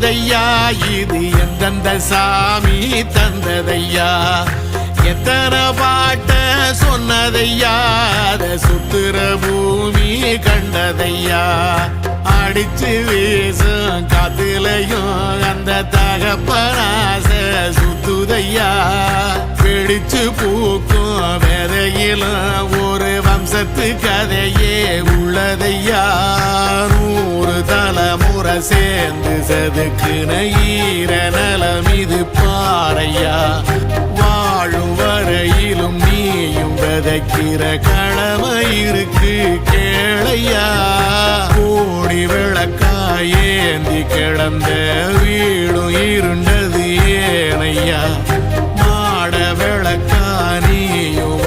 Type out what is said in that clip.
வந்ததையா இது எந்தெந்த சாமி தந்ததையா எத்தனை பாட்ட சொன்னதையா அத சுத்துற பூமி கண்டதையா அடிச்சு வீசும் காத்துலையும் அந்த தகப்பனாச சுத்துதையா பிடிச்சு பூக்கும் விதையிலும் ஒரு வம்சத்து கதையே உள்ளதையா 100 தலைமுறை சேர்ந்து செதுக்குன ஈர நலம் இது பாறையா வாழும் வரையிலும் நீயும் விதைக்கிற கடமை இருக்கு கேளையா கோடி விளக்காயேந்தி கிடந்த வீடும் இருண்டது ஏனையா